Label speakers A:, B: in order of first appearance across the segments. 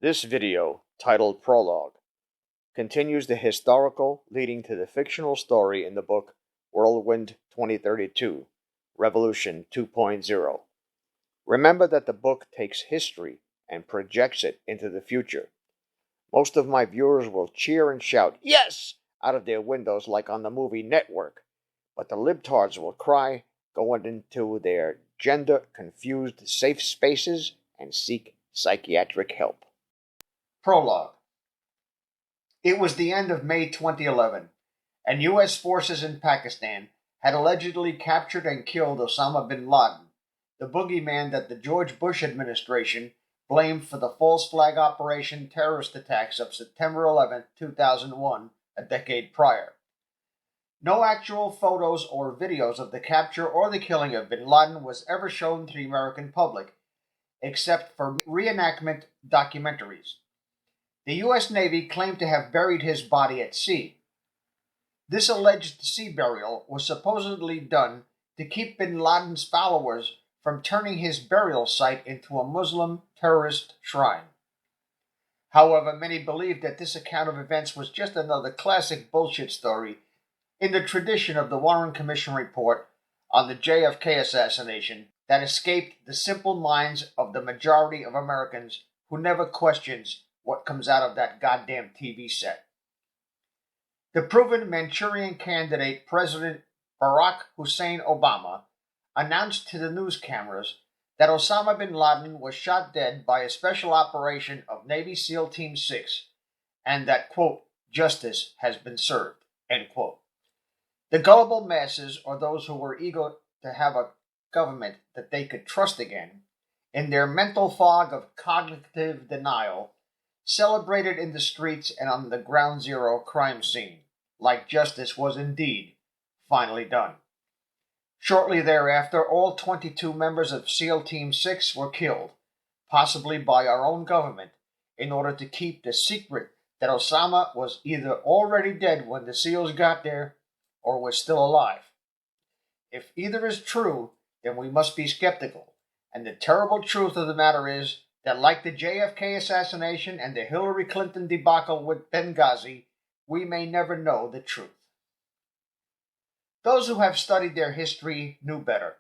A: This video, titled Prologue, continues the historical leading to the fictional story in the book Whirlwind 2032, Revolution 2.0. Remember that the book takes history and projects it into the future. Most of my viewers will cheer and shout, "Yes!" out of their windows like on the movie Network, but the libtards will cry, go into their gender-confused safe spaces, and seek psychiatric help. Prologue. It was the end of May 2011, and U.S. forces in Pakistan had allegedly captured and killed Osama bin Laden, the boogeyman that the George Bush administration blamed for the false flag operation terrorist attacks of September 11, 2001, a decade prior. No actual photos or videos of the capture or the killing of bin Laden was ever shown to the American public, except for reenactment documentaries. The U.S. Navy claimed to have buried his body at sea. This alleged sea burial was supposedly done to keep bin Laden's followers from turning his burial site into a Muslim terrorist shrine. However, many believe that this account of events was just another classic bullshit story in the tradition of the Warren Commission report on the JFK assassination that escaped the simple minds of the majority of Americans who never questions what comes out of that goddamn TV set. The proven Manchurian candidate, President Barack Hussein Obama, announced to the news cameras that Osama bin Laden was shot dead by a special operation of Navy SEAL Team 6 and that, quote, justice has been served, end quote. The gullible masses, or those who were eager to have a government that they could trust again, in their mental fog of cognitive denial, celebrated in the streets and on the ground zero crime scene, like justice was indeed finally done. Shortly thereafter, all 22 members of SEAL Team 6 were killed, possibly by our own government, in order to keep the secret that Osama was either already dead when the SEALs got there or was still alive. If either is true, then we must be skeptical, and the terrible truth of the matter is that like the JFK assassination and the Hillary Clinton debacle with Benghazi, we may never know the truth. Those who have studied their history knew better,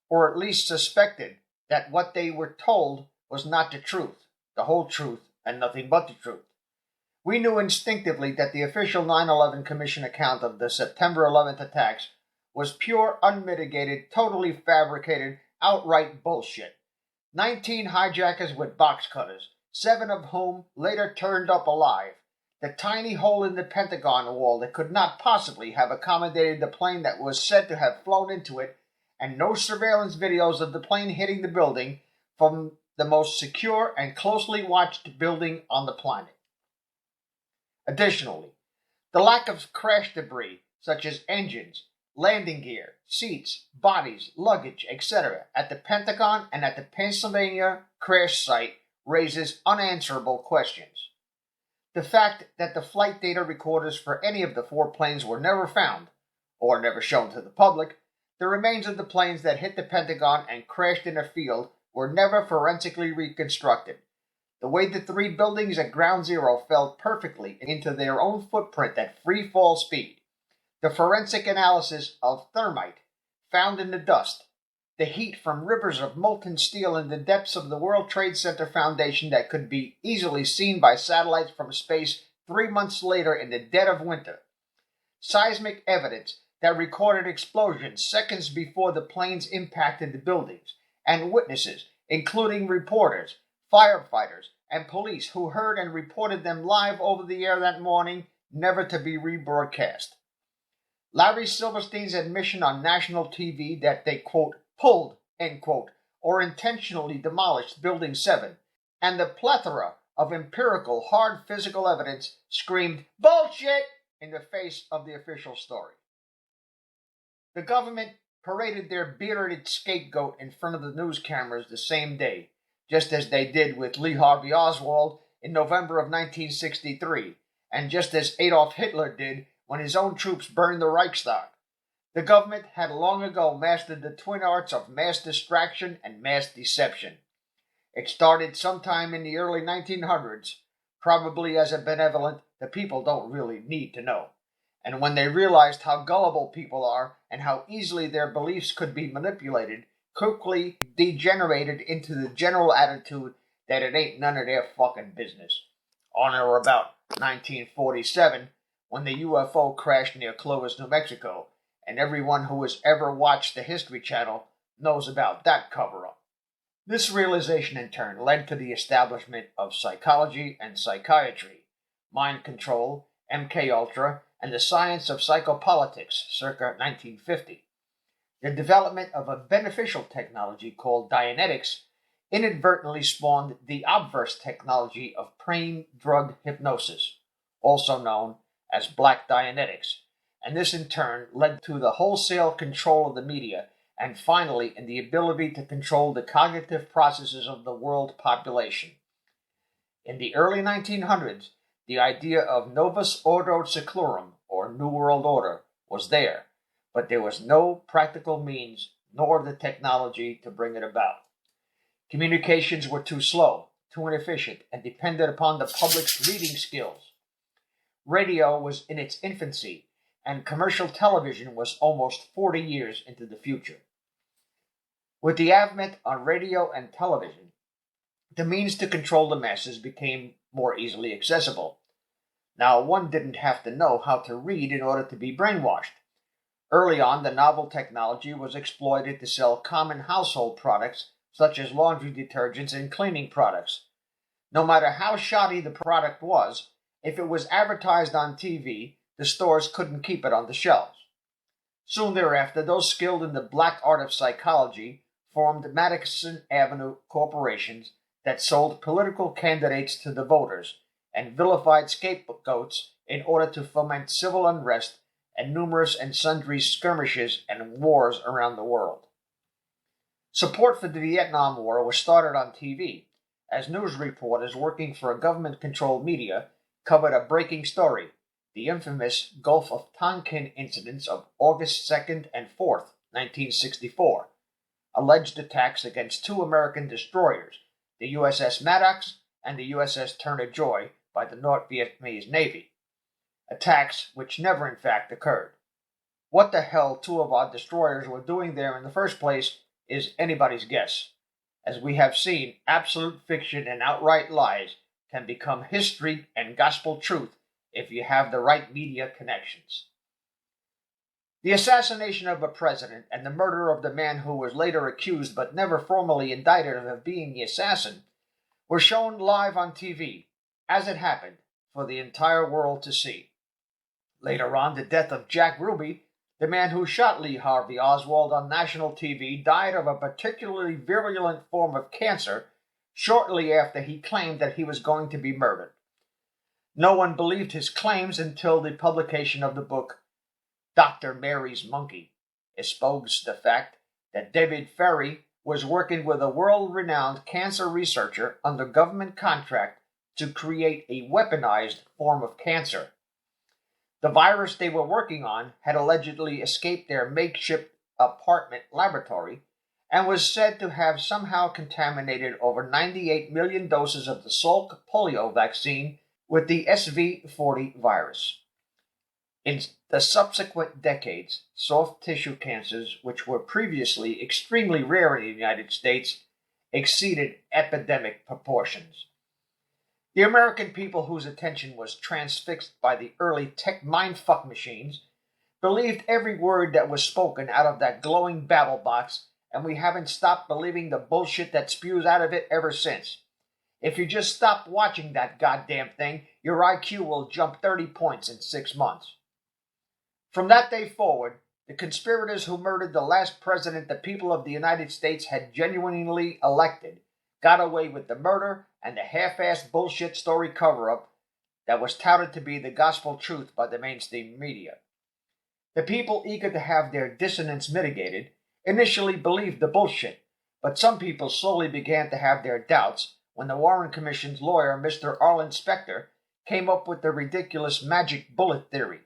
A: or at least suspected that what they were told was not the truth, the whole truth, and nothing but the truth. We knew instinctively that the official 9/11 Commission account of the September 11th attacks was pure, unmitigated, totally fabricated, outright bullshit. 19 hijackers with box cutters, 7 of whom later turned up alive. The tiny hole in the Pentagon wall that could not possibly have accommodated the plane that was said to have flown into it, and no surveillance videos of the plane hitting the building from the most secure and closely watched building on the planet. Additionally, the lack of crash debris, such as engines, landing gear, seats, bodies, luggage, etc., at the Pentagon and at the Pennsylvania crash site raises unanswerable questions. The fact that the flight data recorders for any of the 4 planes were never found, or never shown to the public, the remains of the planes that hit the Pentagon and crashed in a field were never forensically reconstructed. The way the 3 buildings at ground zero fell perfectly into their own footprint at free fall speed. The forensic analysis of thermite found in the dust, the heat from rivers of molten steel in the depths of the World Trade Center Foundation that could be easily seen by satellites from space 3 months later in the dead of winter, seismic evidence that recorded explosions seconds before the planes impacted the buildings, and witnesses, including reporters, firefighters, and police who heard and reported them live over the air that morning, never to be rebroadcast. Larry Silverstein's admission on national TV that they, quote, pulled, end quote, or intentionally demolished Building 7, and the plethora of empirical, hard physical evidence screamed bullshit in the face of the official story. The government paraded their bearded scapegoat in front of the news cameras the same day, just as they did with Lee Harvey Oswald in November of 1963, and just as Adolf Hitler did when his own troops burned the Reichstag. The government had long ago mastered the twin arts of mass distraction and mass deception. It started sometime in the early 1900s, probably as a benevolent, the people don't really need to know. And when they realized how gullible people are and how easily their beliefs could be manipulated, quickly degenerated into the general attitude that it ain't none of their fucking business. On or about 1947, when the UFO crashed near Clovis, New Mexico, and everyone who has ever watched the History Channel knows about that cover-up. This realization in turn led to the establishment of psychology and psychiatry, mind control, MKUltra, and the science of psychopolitics circa 1950. The development of a beneficial technology called Dianetics inadvertently spawned the obverse technology of brain drug hypnosis, also known as Black Dianetics, and this in turn led to the wholesale control of the media and finally in the ability to control the cognitive processes of the world population. In the early 1900s, the idea of Novus Ordo Seclorum, or New World Order, was there, but there was no practical means nor the technology to bring it about. Communications were too slow, too inefficient, and depended upon the public's reading skills. Radio was in its infancy, and commercial television was almost 40 years into the future. With the advent of radio and television, the means to control the masses became more easily accessible. Now, one didn't have to know how to read in order to be brainwashed. Early on, the novel technology was exploited to sell common household products such as laundry detergents and cleaning products. No matter how shoddy the product was, if it was advertised on TV, the stores couldn't keep it on the shelves. Soon thereafter, those skilled in the black art of psychology formed Madison Avenue corporations that sold political candidates to the voters and vilified scapegoats in order to foment civil unrest and numerous and sundry skirmishes and wars around the world. Support for the Vietnam War was started on TV, as news reporters working for a government-controlled media covered a breaking story, the infamous Gulf of Tonkin incidents of August 2nd and 4th, 1964, alleged attacks against two American destroyers, the USS Maddox and the USS Turner Joy, by the North Vietnamese Navy. Attacks which never in fact occurred. What the hell two of our destroyers were doing there in the first place is anybody's guess. As we have seen, absolute fiction and outright lies can become history and gospel truth if you have the right media connections. The assassination of a president and the murder of the man who was later accused but never formally indicted of being the assassin were shown live on TV, as it happened, for the entire world to see. Later on, the death of Jack Ruby, the man who shot Lee Harvey Oswald on national TV, died of a particularly virulent form of cancer shortly after he claimed that he was going to be murdered. No one believed his claims until the publication of the book Dr. Mary's Monkey exposed the fact that David Ferry was working with a world-renowned cancer researcher under government contract to create a weaponized form of cancer. The virus they were working on had allegedly escaped their makeshift apartment laboratory and was said to have somehow contaminated over 98 million doses of the Salk polio vaccine with the SV40 virus. In the subsequent decades, soft tissue cancers, which were previously extremely rare in the United States, exceeded epidemic proportions. The American people whose attention was transfixed by the early tech mindfuck machines believed every word that was spoken out of that glowing babble box, and we haven't stopped believing the bullshit that spews out of it ever since. If you just stop watching that goddamn thing, your IQ will jump 30 points in 6 months. From that day forward, the conspirators who murdered the last president the people of the United States had genuinely elected got away with the murder and the half-assed bullshit story cover-up that was touted to be the gospel truth by the mainstream media. The people eager to have their dissonance mitigated initially believed the bullshit, but some people slowly began to have their doubts when the Warren Commission's lawyer, Mr. Arlen Specter, came up with the ridiculous magic bullet theory.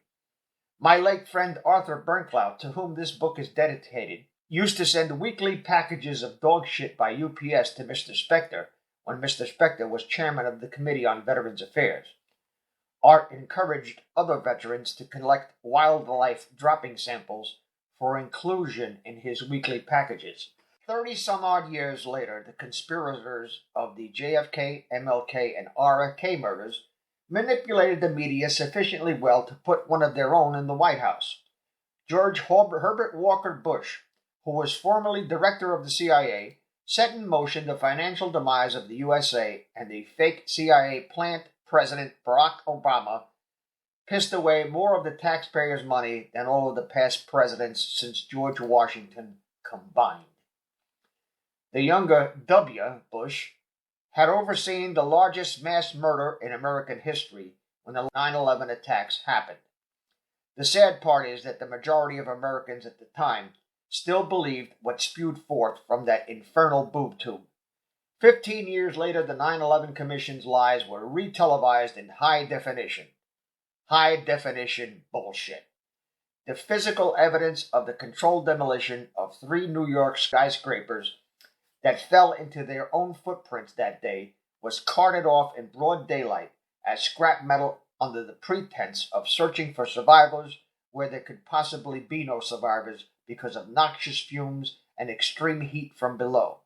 A: My late friend Arthur Bernklau, to whom this book is dedicated, used to send weekly packages of dog shit by UPS to Mr. Specter when Mr. Specter was chairman of the Committee on Veterans Affairs. Art encouraged other veterans to collect wildlife dropping samples for inclusion in his weekly packages. 30-some-odd years later, the conspirators of the JFK, MLK, and RFK murders manipulated the media sufficiently well to put one of their own in the White House. George Herbert Walker Bush, who was formerly director of the CIA, set in motion the financial demise of the USA, and the fake CIA plant President Barack Obama pissed away more of the taxpayers' money than all of the past presidents since George Washington combined. The younger W. Bush had overseen the largest mass murder in American history when the 9/11 attacks happened. The sad part is that the majority of Americans at the time still believed what spewed forth from that infernal boob tube. 15 years later, the 9/11 Commission's lies were retelevised in high definition. High definition bullshit. The physical evidence of the controlled demolition of 3 New York skyscrapers that fell into their own footprints that day was carted off in broad daylight as scrap metal under the pretense of searching for survivors where there could possibly be no survivors because of noxious fumes and extreme heat from below.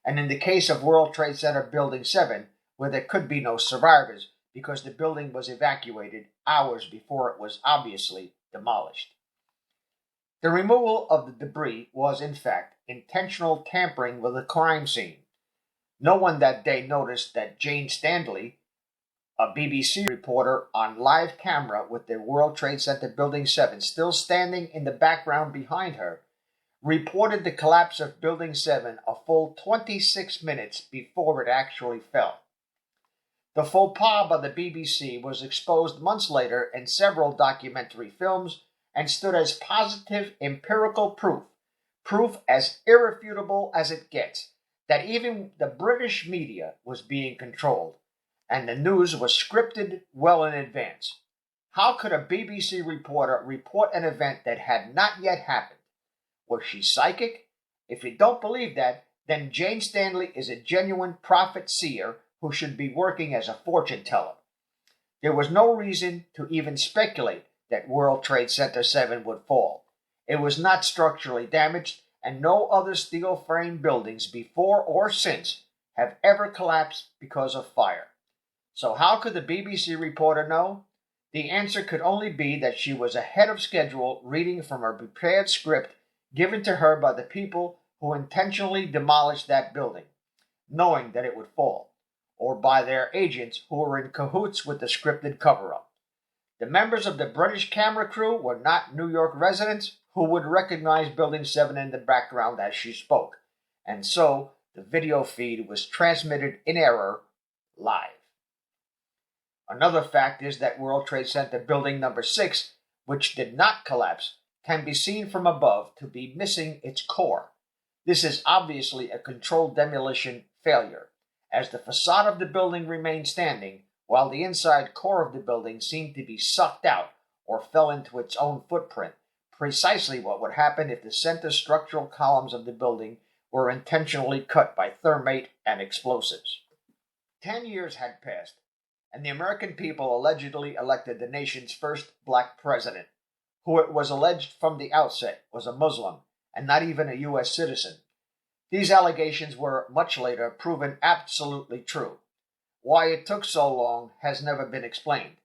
A: And in the case of World Trade Center Building 7, where there could be no survivors because the building was evacuated hours before it was obviously demolished. The removal of the debris was, in fact, intentional tampering with a crime scene. No one that day noticed that Jane Stanley, a BBC reporter on live camera with the World Trade Center Building 7 still standing in the background behind her, reported the collapse of Building 7 a full 26 minutes before it actually fell. The faux pas by the BBC was exposed months later in several documentary films and stood as positive empirical proof as irrefutable as it gets, that even the British media was being controlled, and the news was scripted well in advance. How could a BBC reporter report an event that had not yet happened? Was she psychic? If you don't believe that, then Jane Stanley is a genuine prophet seer who should be working as a fortune teller. There was no reason to even speculate that World Trade Center 7 would fall. It was not structurally damaged, and no other steel-framed buildings before or since have ever collapsed because of fire. So how could the BBC reporter know? The answer could only be that she was ahead of schedule reading from a prepared script given to her by the people who intentionally demolished that building, knowing that it would fall, or by their agents who were in cahoots with the scripted cover-up. The members of the British camera crew were not New York residents who would recognize Building 7 in the background as she spoke, and so the video feed was transmitted in error live. Another fact is that World Trade Center Building Number 6, which did not collapse, can be seen from above to be missing its core. This is obviously a controlled demolition failure, as the facade of the building remained standing, while the inside core of the building seemed to be sucked out or fell into its own footprint, precisely what would happen if the center structural columns of the building were intentionally cut by thermite and explosives. 10 years had passed, and the American people allegedly elected the nation's first black president, who it was alleged from the outset was a Muslim and not even a U.S. citizen. These allegations were, much later, proven absolutely true. Why it took so long has never been explained,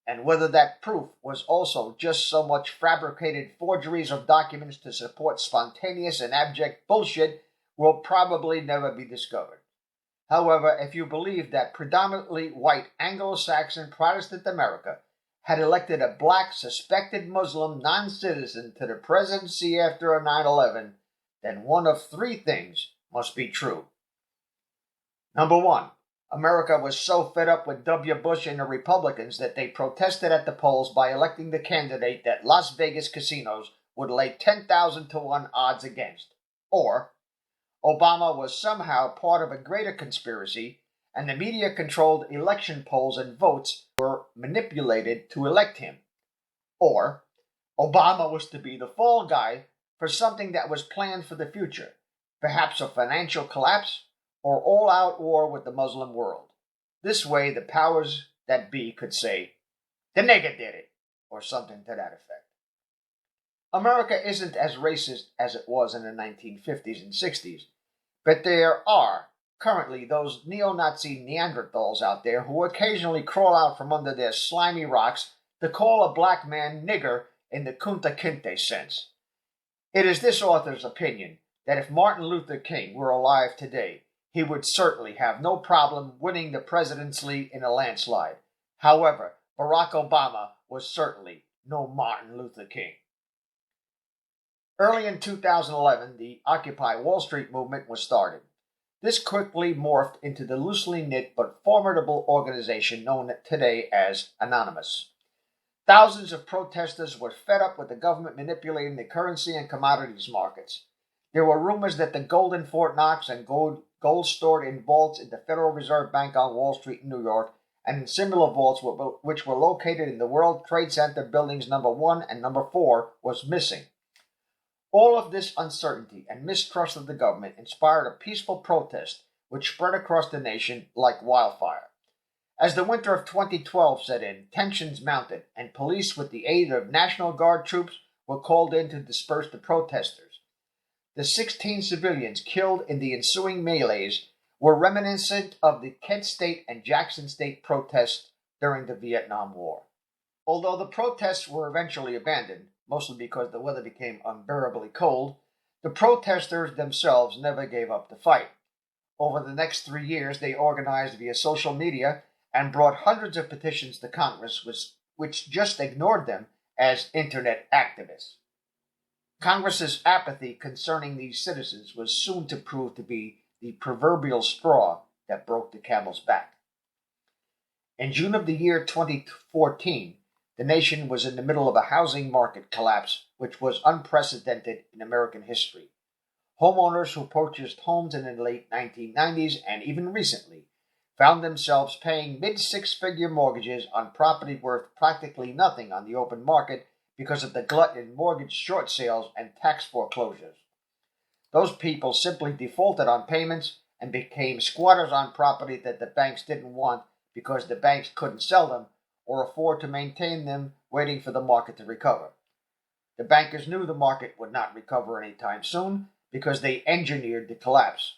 A: and whether that proof was also just so much fabricated forgeries of documents to support spontaneous and abject bullshit will probably never be discovered. However, if you believe that predominantly white Anglo-Saxon Protestant America had elected a black suspected Muslim non-citizen to the presidency after 9/11, then one of 3 things must be true. Number 1, America was so fed up with W. Bush and the Republicans that they protested at the polls by electing the candidate that Las Vegas casinos would lay 10,000 to 1 odds against. Or, Obama was somehow part of a greater conspiracy, and the media-controlled election polls and votes were manipulated to elect him. Or, Obama was to be the fall guy for something that was planned for the future, perhaps a financial collapse, or all-out war with the Muslim world. This way, the powers that be could say, the nigger did it, or something to that effect. America isn't as racist as it was in the 1950s and 60s, but there are currently those neo-Nazi Neanderthals out there who occasionally crawl out from under their slimy rocks to call a black man nigger in the Kunta Kinte sense. It is this author's opinion that if Martin Luther King were alive today, he would certainly have no problem winning the presidency in a landslide. However, Barack Obama was certainly no Martin Luther King. Early in 2011, the Occupy Wall Street movement was started. This quickly morphed into the loosely knit but formidable organization known today as Anonymous. Thousands of protesters were fed up with the government manipulating the currency and commodities markets. There were rumors that the gold in Fort Knox and gold stored in vaults in the Federal Reserve Bank on Wall Street in New York and in similar vaults which were located in the World Trade Center buildings number 1 and number 4 was missing. All of this uncertainty and mistrust of the government inspired a peaceful protest which spread across the nation like wildfire. As the winter of 2012 set in, tensions mounted, and police with the aid of National Guard troops were called in to disperse the protesters. The 16 civilians killed in the ensuing melees were reminiscent of the Kent State and Jackson State protests during the Vietnam War. Although the protests were eventually abandoned, mostly because the weather became unbearably cold, the protesters themselves never gave up the fight. Over the next 3 years, they organized via social media and brought hundreds of petitions to Congress, which just ignored them as internet activists. Congress's apathy concerning these citizens was soon to prove to be the proverbial straw that broke the camel's back. In June of the year 2014, the nation was in the middle of a housing market collapse, which was unprecedented in American history. Homeowners who purchased homes in the late 1990s and even recently found themselves paying mid-six-figure mortgages on property worth practically nothing on the open market because of the glut in mortgage short sales and tax foreclosures. Those people simply defaulted on payments and became squatters on property that the banks didn't want because the banks couldn't sell them or afford to maintain them, waiting for the market to recover. The bankers knew the market would not recover anytime soon because they engineered the collapse.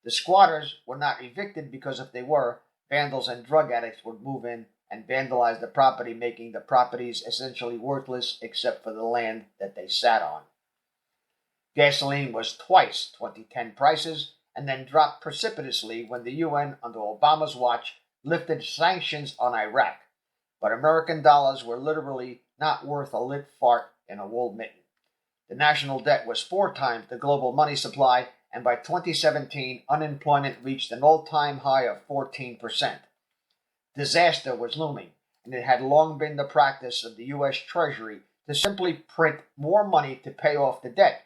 A: The squatters were not evicted because if they were, vandals and drug addicts would move in and vandalize the property, making the properties essentially worthless except for the land that they sat on. Gasoline was twice 2010 prices and then dropped precipitously when the UN, under Obama's watch, lifted sanctions on Iraq. But American dollars were literally not worth a lit fart in a wool mitten. The national debt was 4 times the global money supply, and by 2017, unemployment reached an all-time high of 14%. Disaster was looming, and it had long been the practice of the U.S. Treasury to simply print more money to pay off the debt.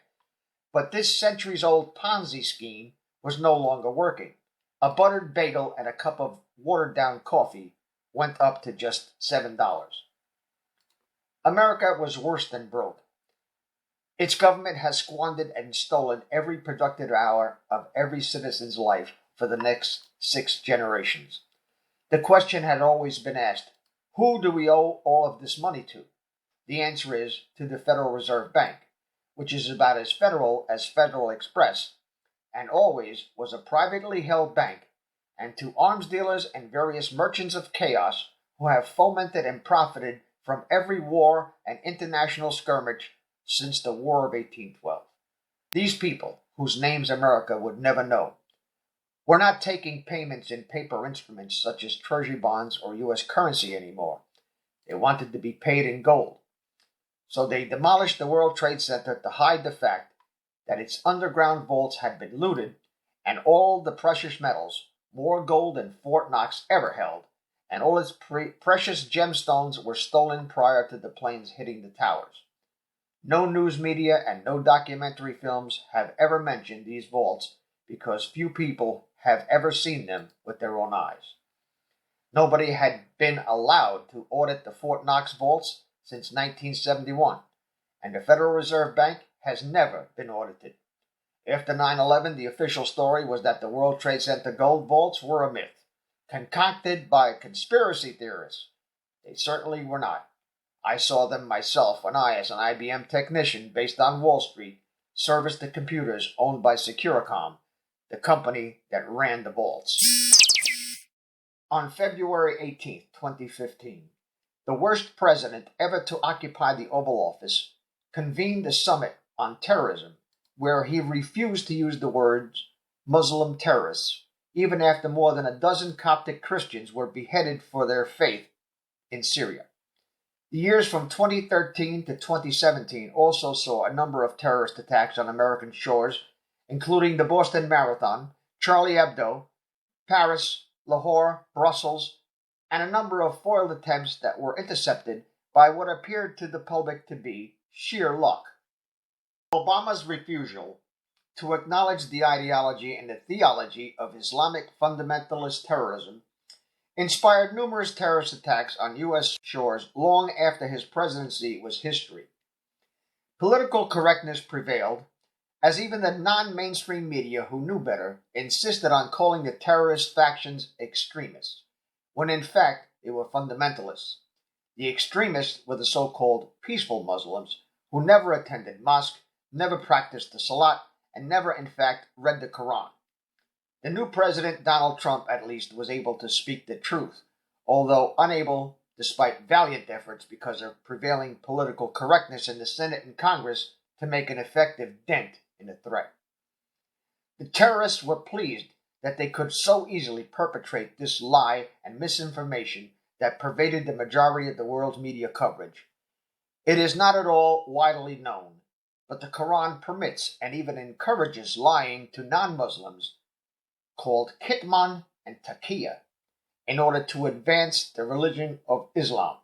A: But this centuries-old Ponzi scheme was no longer working. A buttered bagel and a cup of watered-down coffee went up to just $7. America was worse than broke. Its government has squandered and stolen every productive hour of every citizen's life for the next 6 generations. The question had always been asked, who do we owe all of this money to? The answer is to the Federal Reserve Bank, which is about as federal as Federal Express, and always was a privately held bank, and to arms dealers and various merchants of chaos who have fomented and profited from every war and international skirmish since the War of 1812. These people, whose names America would never know, were not taking payments in paper instruments such as treasury bonds or U.S. currency anymore. They wanted to be paid in gold. So they demolished the World Trade Center to hide the fact that its underground vaults had been looted and all the precious metals, more gold than Fort Knox ever held, and all its precious gemstones were stolen prior to the planes hitting the towers. No news media and no documentary films have ever mentioned these vaults because few people have ever seen them with their own eyes. Nobody had been allowed to audit the Fort Knox vaults since 1971, and the Federal Reserve Bank has never been audited. After 9/11, the official story was that the World Trade Center gold vaults were a myth, concocted by conspiracy theorists. They certainly were not. I saw them myself when I, as an IBM technician based on Wall Street, serviced the computers owned by Securicom, the company that ran the vaults. On February 18, 2015, the worst president ever to occupy the Oval Office convened a summit on terrorism where he refused to use the words Muslim terrorists, even after more than a dozen Coptic Christians were beheaded for their faith in Syria. The years from 2013 to 2017 also saw a number of terrorist attacks on American shores, including the Boston Marathon, Charlie Hebdo, Paris, Lahore, Brussels, and a number of foiled attempts that were intercepted by what appeared to the public to be sheer luck. Obama's refusal to acknowledge the ideology and the theology of Islamic fundamentalist terrorism inspired numerous terrorist attacks on U.S. shores long after his presidency was history. Political correctness prevailed, as even the non-mainstream media who knew better insisted on calling the terrorist factions extremists, when in fact they were fundamentalists. The extremists were the so-called peaceful Muslims who never attended mosque, never practiced the Salat, and never in fact read the Quran. The new president, Donald Trump, at least, was able to speak the truth, although unable, despite valiant efforts because of prevailing political correctness in the Senate and Congress, to make an effective dent in the threat. The terrorists were pleased that they could so easily perpetrate this lie and misinformation that pervaded the majority of the world's media coverage. It is not at all widely known, but the Quran permits and even encourages lying to non-Muslims, called kitman and taqiyya, in order to advance the religion of Islam.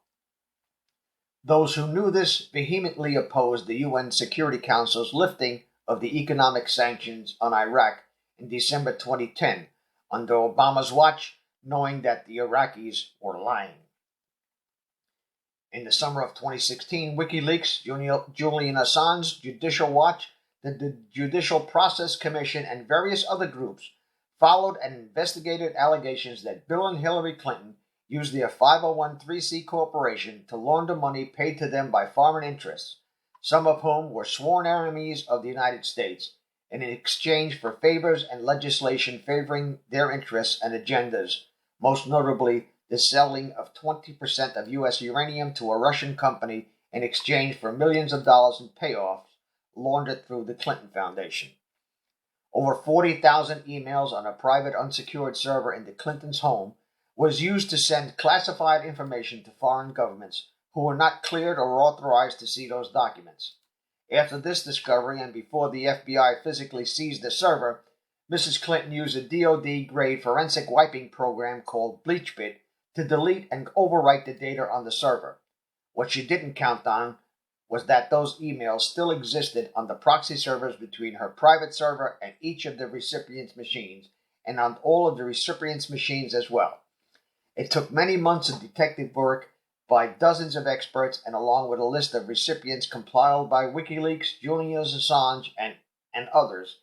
A: Those who knew this vehemently opposed the UN Security Council's lifting of the economic sanctions on Iraq in December 2010 under Obama's watch, knowing that the Iraqis were lying. In the summer of 2016, WikiLeaks, Julian Assange's Judicial Watch, the Judicial Process Commission, and various other groups followed and investigated allegations that Bill and Hillary Clinton used their 501(c) corporation to launder money paid to them by foreign interests, some of whom were sworn enemies of the United States, in exchange for favors and legislation favoring their interests and agendas, most notably the selling of 20% of U.S. uranium to a Russian company in exchange for millions of dollars in payoffs laundered through the Clinton Foundation. Over 40,000 emails on a private unsecured server in the Clintons' home was used to send classified information to foreign governments who were not cleared or authorized to see those documents. After this discovery, and before the FBI physically seized the server, Mrs. Clinton used a DoD-grade forensic wiping program called BitChute to delete and overwrite the data on the server. What she didn't count on was that those emails still existed on the proxy servers between her private server and each of the recipient's machines, and on all of the recipient's machines as well. It took many months of detective work by dozens of experts, and along with a list of recipients compiled by WikiLeaks, Julian Assange, and others,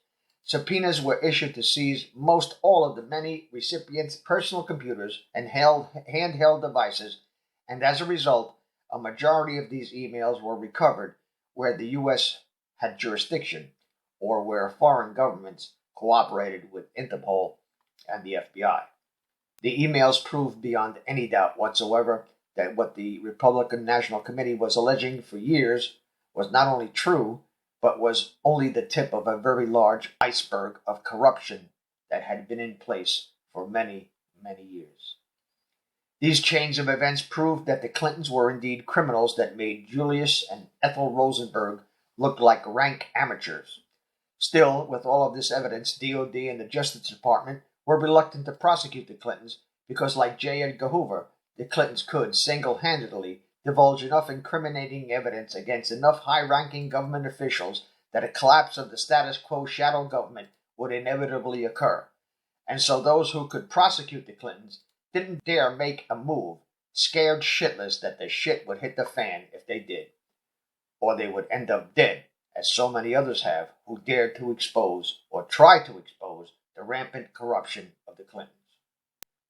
A: subpoenas were issued to seize most all of the many recipients' personal computers and handheld devices, and as a result, a majority of these emails were recovered where the U.S. had jurisdiction, or where foreign governments cooperated with Interpol and the FBI. The emails proved beyond any doubt whatsoever that what the Republican National Committee was alleging for years was not only true, but was only the tip of a very large iceberg of corruption that had been in place for many, many years. These chains of events proved that the Clintons were indeed criminals that made Julius and Ethel Rosenberg look like rank amateurs. Still, with all of this evidence, DoD and the Justice Department were reluctant to prosecute the Clintons because, like J. Edgar Hoover, the Clintons could single-handedly divulge enough incriminating evidence against enough high-ranking government officials that a collapse of the status quo shadow government would inevitably occur. And so those who could prosecute the Clintons didn't dare make a move, scared shitless that the shit would hit the fan if they did, or they would end up dead, as so many others have who dared to expose or try to expose the rampant corruption of the Clintons.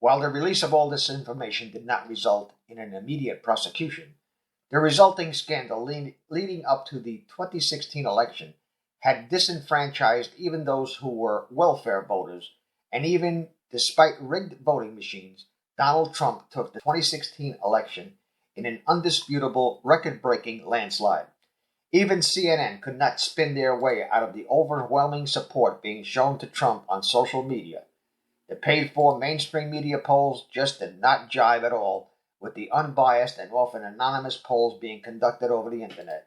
A: While the release of all this information did not result in an immediate prosecution, the resulting scandal leading up to the 2016 election had disenfranchised even those who were welfare voters, and even despite rigged voting machines, Donald Trump took the 2016 election in an undisputable, record-breaking landslide. Even CNN could not spin their way out of the overwhelming support being shown to Trump on social media. The paid-for mainstream media polls just did not jive at all with the unbiased and often anonymous polls being conducted over the internet.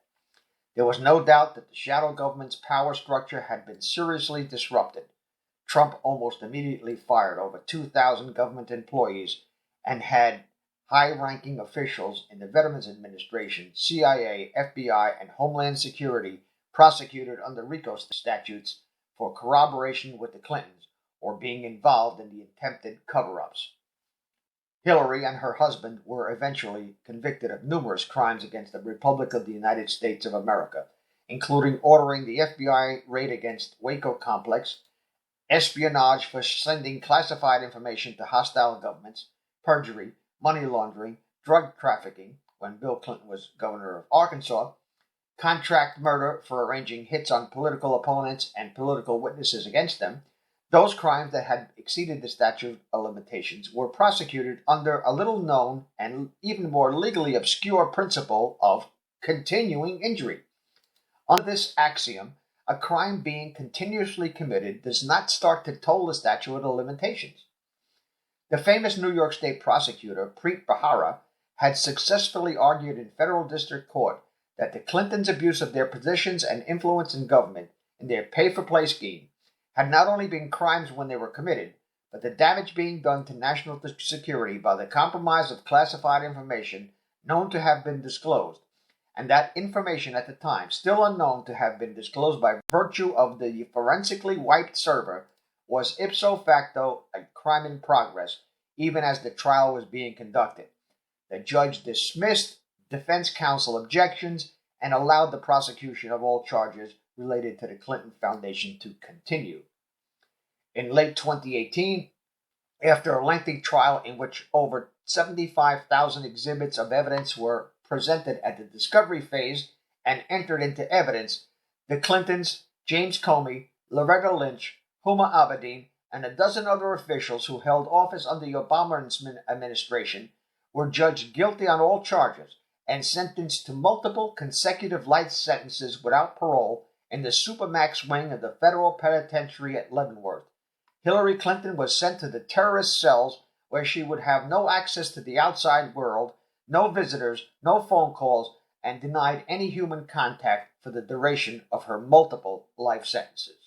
A: There was no doubt that the shadow government's power structure had been seriously disrupted. Trump almost immediately fired over 2,000 government employees and had high-ranking officials in the Veterans Administration, CIA, FBI, and Homeland Security prosecuted under RICO statutes for corroboration with the Clintons or being involved in the attempted cover-ups. Hillary and her husband were eventually convicted of numerous crimes against the Republic of the United States of America, including ordering the FBI raid against Waco complex, espionage for sending classified information to hostile governments, perjury, money laundering, drug trafficking, when Bill Clinton was governor of Arkansas, contract murder for arranging hits on political opponents and political witnesses against them. Those crimes that had exceeded the statute of limitations were prosecuted under a little-known and even more legally obscure principle of continuing injury. Under this axiom, a crime being continuously committed does not start to toll the statute of limitations. The famous New York State prosecutor, Preet Bharara, had successfully argued in federal district court that the Clintons' abuse of their positions and influence in government in their pay-for-play scheme had not only been crimes when they were committed, but the damage being done to national security by the compromise of classified information known to have been disclosed, and that information at the time still unknown to have been disclosed by virtue of the forensically wiped server, was ipso facto a crime in progress, even as the trial was being conducted. The judge dismissed defense counsel objections and allowed the prosecution of all charges related to the Clinton Foundation to continue. In late 2018, after a lengthy trial in which over 75,000 exhibits of evidence were presented at the discovery phase and entered into evidence, the Clintons, James Comey, Loretta Lynch, Huma Abedin, and a dozen other officials who held office under the Obama administration were judged guilty on all charges and sentenced to multiple consecutive life sentences without parole in the Supermax wing of the federal penitentiary at Leavenworth. Hillary Clinton was sent to the terrorist cells where she would have no access to the outside world, no visitors, no phone calls, and denied any human contact for the duration of her multiple life sentences.